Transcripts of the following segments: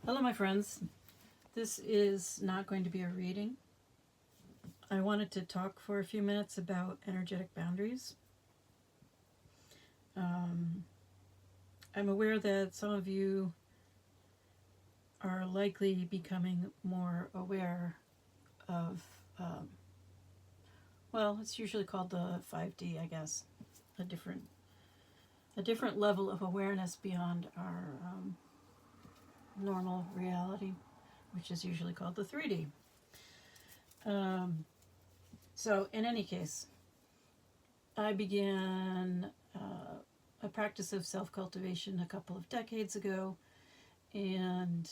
Hello, my friends. This is not going to be a reading. I wanted to talk for a few minutes about energetic boundaries. I'm aware that some of you are likely becoming more aware of, well, it's usually called the 5D, I guess, a different level of awareness beyond our normal reality, which is usually called the 3D. So, in any case, I began a practice of self-cultivation a couple of decades ago, and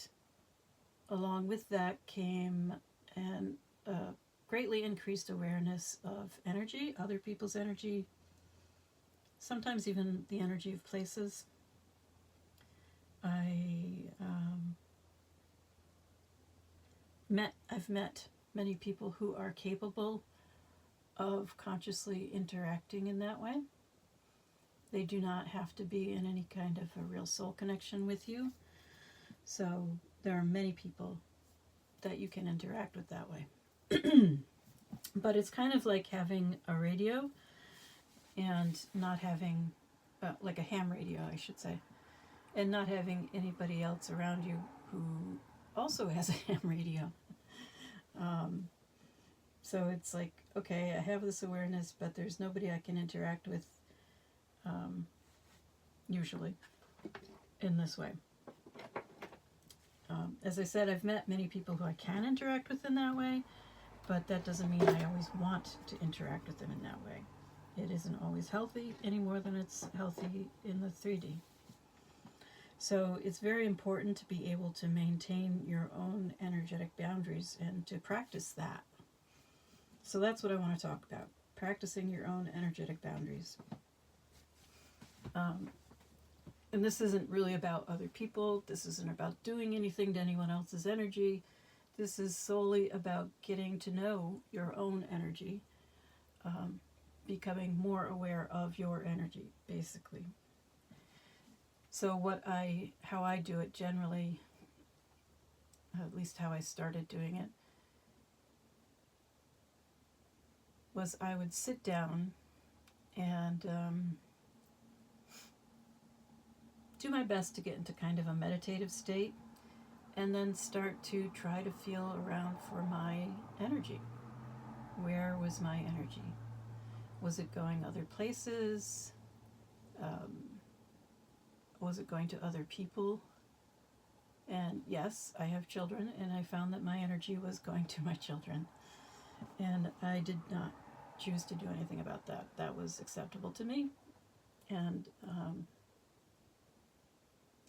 along with that came an greatly increased awareness of energy, other people's energy, sometimes even the energy of places. I've met many people who are capable of consciously interacting in that way. They do not have to be in any kind of a real soul connection with you. So there are many people that you can interact with that way. But it's kind of like having a radio and not having, like a ham radio, I should say, and not having anybody else around you who also has a ham radio. So it's like, okay, I have this awareness, but there's nobody I can interact with usually in this way. As I said, I've met many people who I can interact with in that way, but that doesn't mean I always want to interact with them in that way. It isn't always healthy any more than it's healthy in the 3D. So it's very important to be able to maintain your own energetic boundaries and to practice that. So that's what I want to talk about, practicing your own energetic boundaries. And this isn't really about other people. This isn't about doing anything to anyone else's energy. This is solely about getting to know your own energy, becoming more aware of your energy, basically. So how I do it generally, at least how I started doing it, was I would sit down and do my best to get into kind of a meditative state, and then start to try to feel around for my energy. Where was my energy? Was it going other places? Was it going to other people? And yes, I have children, and I found that my energy was going to my children. And I did not choose to do anything about that. That was acceptable to me. And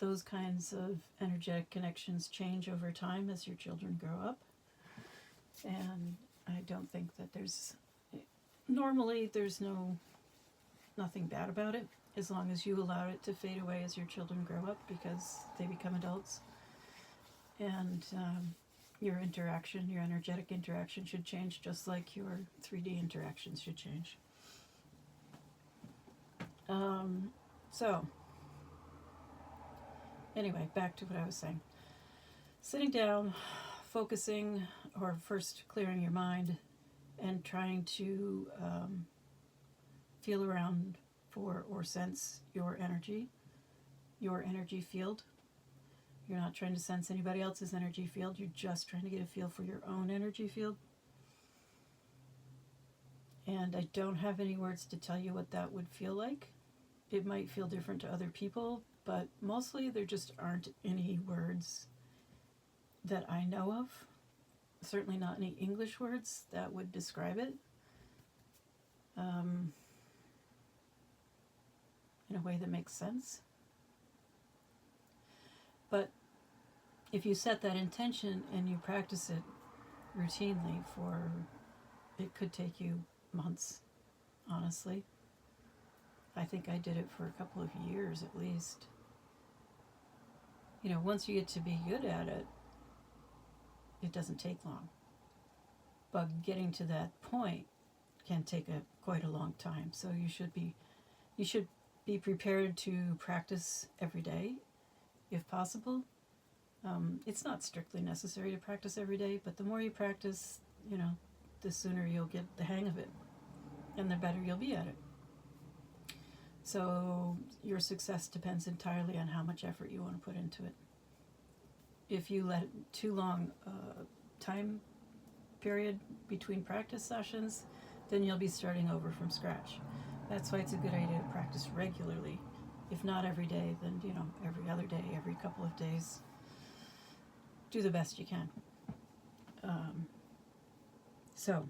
those kinds of energetic connections change over time as your children grow up. And I don't think that normally there's nothing bad about it, as long as you allow it to fade away as your children grow up, because they become adults. And your energetic interaction should change, just like your 3D interactions should change. So, anyway, back to what I was saying. Sitting down, focusing, or first clearing your mind, and trying to feel around for or sense your energy field. You're not trying to sense anybody else's energy field. You're just trying to get a feel for your own energy field. And I don't have any words to tell you what that would feel like. It might feel different to other people, but mostly there just aren't any words that I know of. Certainly not any English words that would describe it in a way that makes sense. But if you set that intention and you practice it routinely it could take you months, honestly. I think I did it for a couple of years at least. Once you get to be good at it, it doesn't take long. But getting to that point can take quite a long time. So you should be prepared to practice every day, if possible. It's not strictly necessary to practice every day, but the more you practice, the sooner you'll get the hang of it, and the better you'll be at it. So your success depends entirely on how much effort you want to put into it. If you let too long time period between practice sessions, then you'll be starting over from scratch. That's why it's a good idea to practice regularly. If not every day, then every other day, every couple of days. Do the best you can. So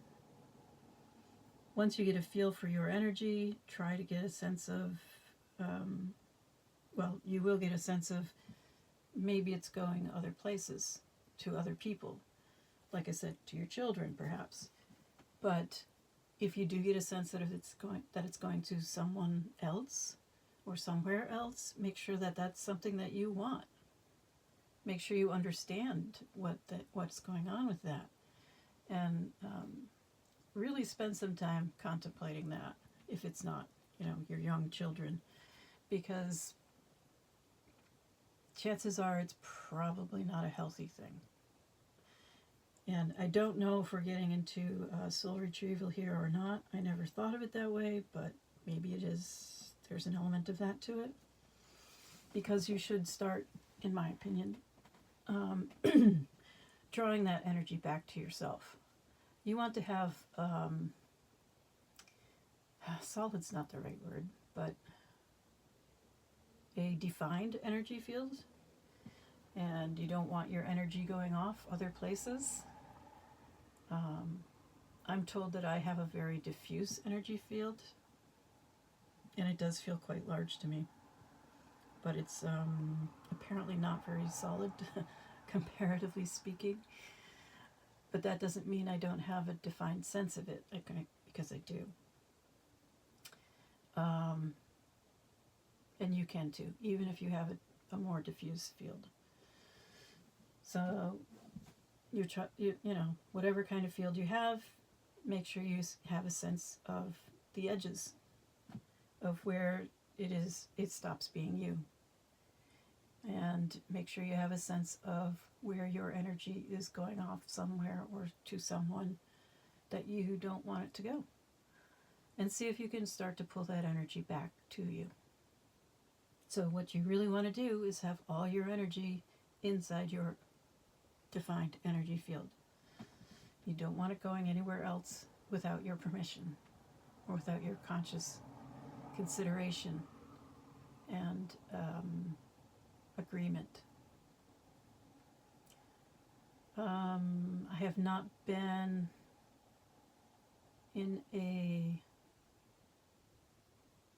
once you get a feel for your energy, try to get a sense of, you will get a sense of maybe it's going other places, to other people. Like I said, to your children, perhaps. But if you do get a sense that it's going to someone else or somewhere else, make sure that that's something that you want. Make sure you understand what's going on with that, and really spend some time contemplating that. If it's not, your young children, because chances are it's probably not a healthy thing. And I don't know if we're getting into soul retrieval here or not. I never thought of it that way, but maybe it is. There's an element of that to it. Because you should start, in my opinion, drawing that energy back to yourself. You want to have, solid's not the right word, but a defined energy field. And you don't want your energy going off other places. I'm told that I have a very diffuse energy field, and it does feel quite large to me. But it's apparently not very solid, comparatively speaking. But that doesn't mean I don't have a defined sense of it, because I do. And you can too, even if you have a more diffuse field. So whatever kind of field you have, make sure you have a sense of the edges of where it stops being you. And make sure you have a sense of where your energy is going off somewhere or to someone that you don't want it to go. And see if you can start to pull that energy back to you. So what you really want to do is have all your energy inside your defined energy field. You don't want it going anywhere else without your permission or without your conscious consideration and agreement. I have not been in a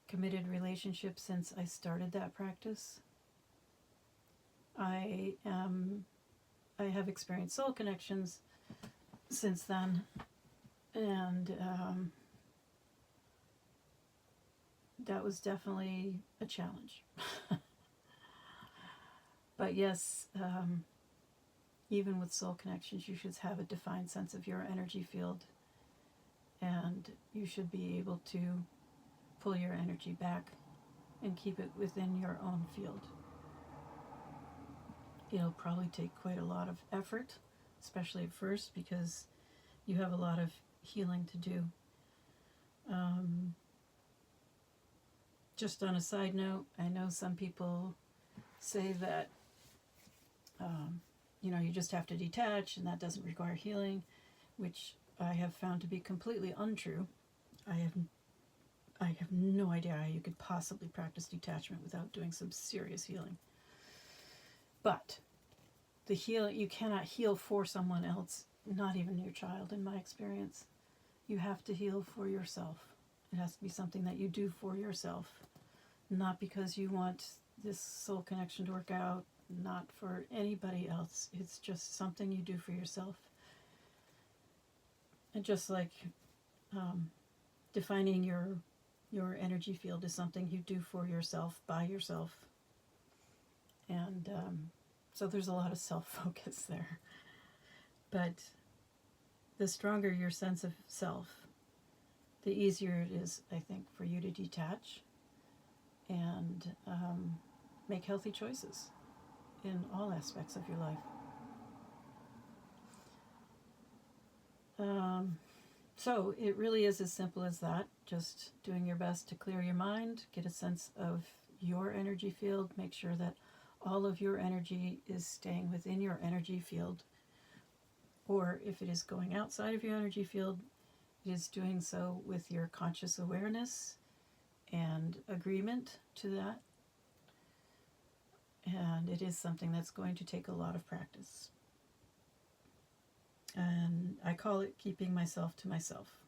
committed relationship since I started that practice. I have experienced soul connections since then, and that was definitely a challenge. But yes, even with soul connections, you should have a defined sense of your energy field, and you should be able to pull your energy back and keep it within your own field. It'll probably take quite a lot of effort, especially at first, because you have a lot of healing to do. Just on a side note, I know some people say that you just have to detach and that doesn't require healing, which I have found to be completely untrue. I have no idea how you could possibly practice detachment without doing some serious healing. But the healing, you cannot heal for someone else, not even your child, in my experience. You have to heal for yourself. It has to be something that you do for yourself, not because you want this soul connection to work out, not for anybody else. It's just something you do for yourself. And just like defining your energy field is something you do for yourself, by yourself. And so there's a lot of self-focus there. But the stronger your sense of self, the easier it is, I think, for you to detach and make healthy choices in all aspects of your life. So it really is as simple as that. Just doing your best to clear your mind, get a sense of your energy field, make sure that all of your energy is staying within your energy field. Or if it is going outside of your energy field, it is doing so with your conscious awareness and agreement to that. And it is something that's going to take a lot of practice. And I call it keeping myself to myself.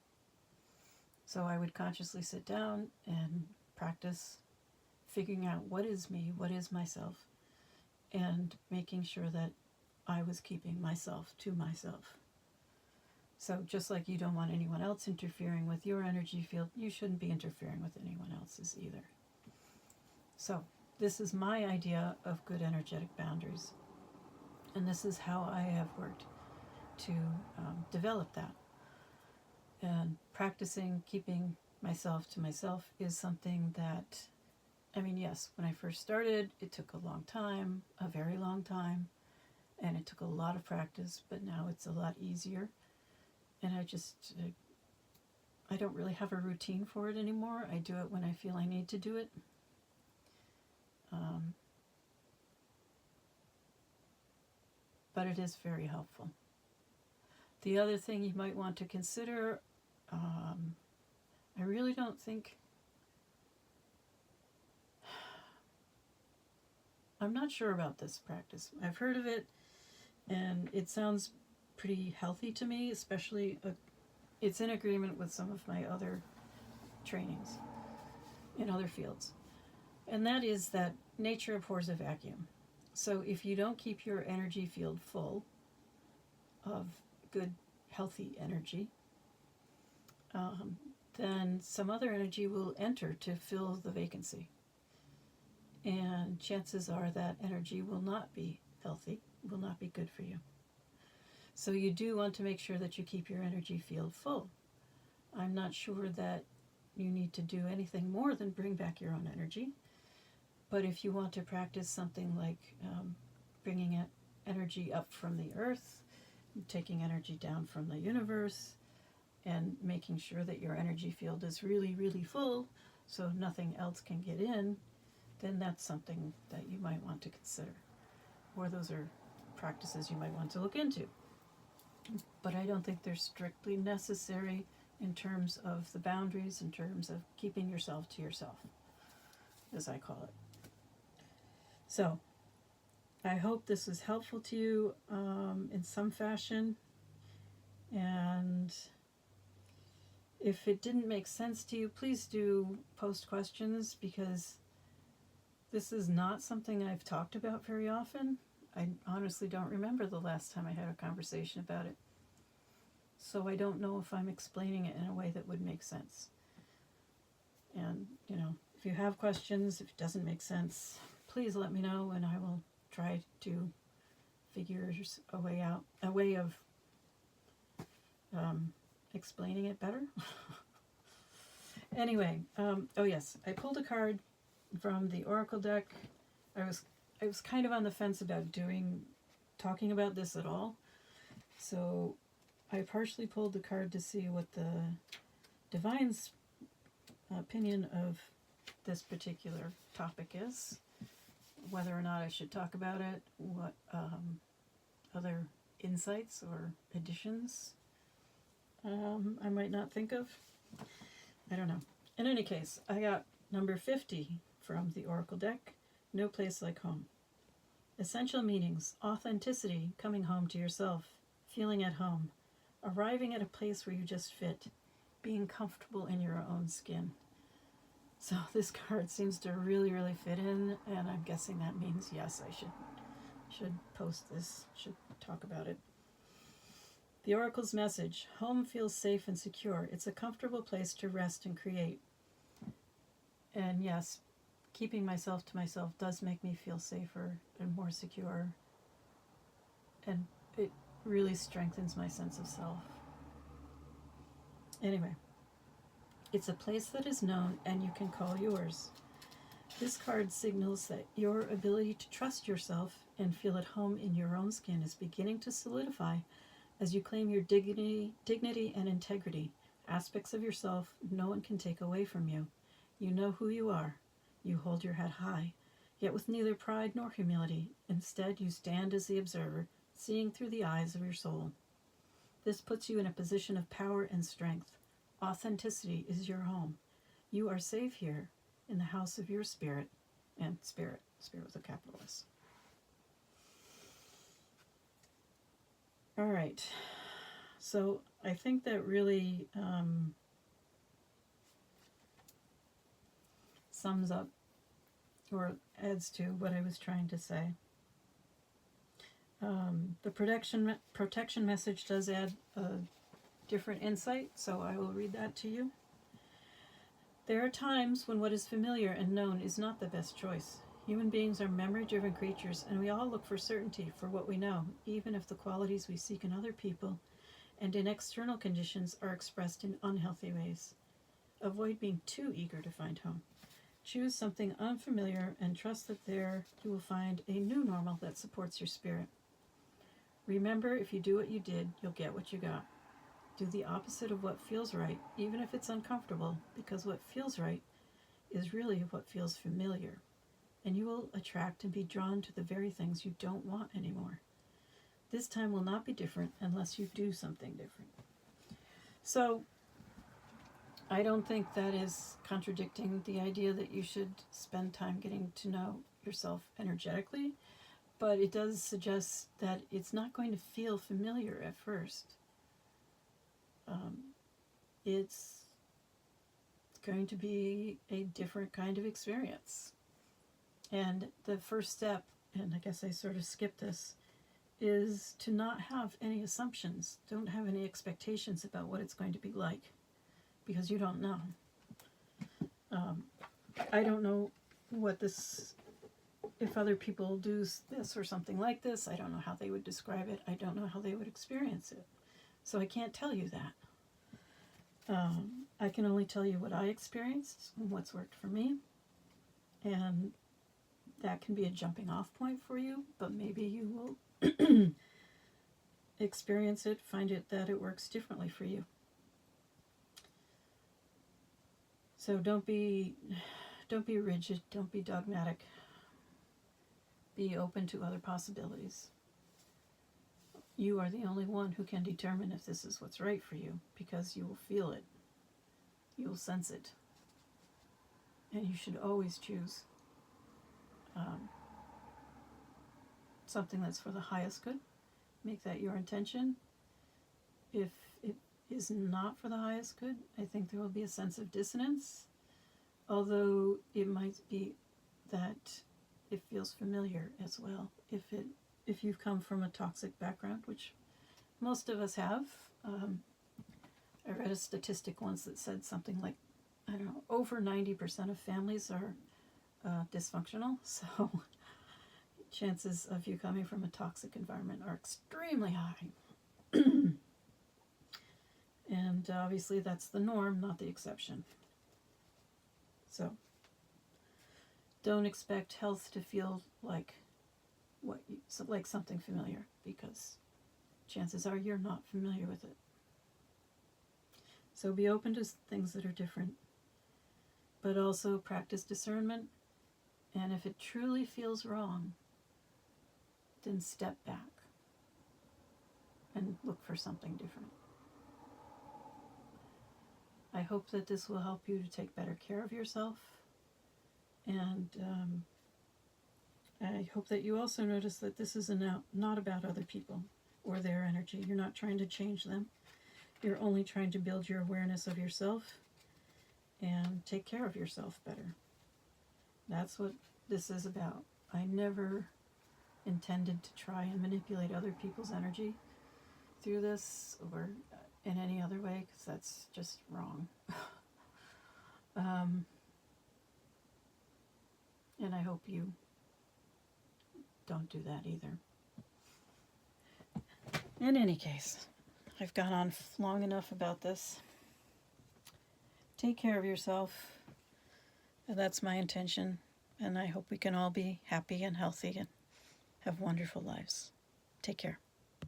So I would consciously sit down and practice figuring out what is me, what is myself, and making sure that I was keeping myself to myself. So just like you don't want anyone else interfering with your energy field, you shouldn't be interfering with anyone else's either. So this is my idea of good energetic boundaries. And this is how I have worked to develop that. And practicing keeping myself to myself is something that, I mean, yes, when I first started, it took a long time, a very long time, and it took a lot of practice, but now it's a lot easier. And I don't really have a routine for it anymore. I do it when I feel I need to do it. But it is very helpful. The other thing you might want to consider, I really don't think, I'm not sure about this practice. I've heard of it, and it sounds pretty healthy to me, especially it's in agreement with some of my other trainings in other fields. And that is that nature abhors a vacuum. So if you don't keep your energy field full of good, healthy energy, then some other energy will enter to fill the vacancy. And chances are that energy will not be healthy, will not be good for you. So you do want to make sure that you keep your energy field full. I'm not sure that you need to do anything more than bring back your own energy. But if you want to practice something like bringing energy up from the earth, taking energy down from the universe, and making sure that your energy field is really, really full so nothing else can get in, then that's something that you might want to consider. Or those are practices you might want to look into. But I don't think they're strictly necessary in terms of the boundaries, in terms of keeping yourself to yourself, as I call it. So, I hope this is helpful to you in some fashion. And if it didn't make sense to you, please do post questions, because this is not something I've talked about very often. I honestly don't remember the last time I had a conversation about it. So I don't know if I'm explaining it in a way that would make sense. And, if you have questions, if it doesn't make sense, please let me know, and I will try to figure a way of explaining it better. Anyway, oh yes, I pulled a card from the Oracle deck. I was kind of on the fence about talking about this at all. So I partially pulled the card to see what the Divine's opinion of this particular topic is, whether or not I should talk about it, what other insights or additions I might not think of. I don't know. In any case, I got number 50 from the Oracle deck, No Place Like Home. Essential meanings: authenticity, coming home to yourself, feeling at home, arriving at a place where you just fit, being comfortable in your own skin. So this card seems to really, really fit in, and I'm guessing that means yes, I should post this, should talk about it. The Oracle's message: home feels safe and secure. It's a comfortable place to rest and create. And yes, keeping myself to myself does make me feel safer and more secure. And it really strengthens my sense of self. Anyway, it's a place that is known and you can call yours. This card signals that your ability to trust yourself and feel at home in your own skin is beginning to solidify as you claim your dignity and integrity, aspects of yourself no one can take away from you. You know who you are. You hold your head high, yet with neither pride nor humility. Instead, you stand as the observer, seeing through the eyes of your soul. This puts you in a position of power and strength. Authenticity is your home. You are safe here in the house of your spirit, and spirit with a capital S. All right, so I think that really sums up or adds to what I was trying to say. The protection message does add a different insight, so I will read that to you. There are times when what is familiar and known is not the best choice. Human beings are memory-driven creatures, and we all look for certainty for what we know, even if the qualities we seek in other people and in external conditions are expressed in unhealthy ways. Avoid being too eager to find home. Choose something unfamiliar and trust that there you will find a new normal that supports your spirit. Remember, if you do what you did, you'll get what you got. Do the opposite of what feels right, even if it's uncomfortable, because what feels right is really what feels familiar, and you will attract and be drawn to the very things you don't want anymore. This time will not be different unless you do something different. So, I don't think that is contradicting the idea that you should spend time getting to know yourself energetically, but it does suggest that it's not going to feel familiar at first. It's going to be a different kind of experience. And the first step, and I guess I sort of skipped this, is to not have any assumptions. Don't have any expectations about what it's going to be like, because you don't know. I don't know what this, if other people do this or something like this, I don't know how they would describe it. I don't know how they would experience it. So I can't tell you that. I can only tell you what I experienced and what's worked for me. And that can be a jumping off point for you, but maybe you will experience it, find it that it works differently for you. So don't be rigid, don't be dogmatic. Be open to other possibilities. You are the only one who can determine if this is what's right for you, because you will feel it. You will sense it. And you should always choose something that's for the highest good. Make that your intention. If it is not for the highest good, I think there will be a sense of dissonance, although it might be that it feels familiar as well. If you've come from a toxic background, which most of us have. I read a statistic once that said something like, I don't know, over 90% of families are dysfunctional, so chances of you coming from a toxic environment are extremely high. And obviously that's the norm, not the exception. So don't expect health to feel like like something familiar, because chances are you're not familiar with it. So be open to things that are different, but also practice discernment. And if it truly feels wrong, then step back and look for something different. I hope that this will help you to take better care of yourself. And I hope that you also notice that this is not about other people or their energy. You're not trying to change them. You're only trying to build your awareness of yourself and take care of yourself better. That's what this is about. I never intended to try and manipulate other people's energy through this or in any other way, because that's just wrong. And I hope you don't do that either. In any case, I've gone on long enough about this. Take care of yourself. That's my intention. and I hope we can all be happy and healthy and have wonderful lives. Take care.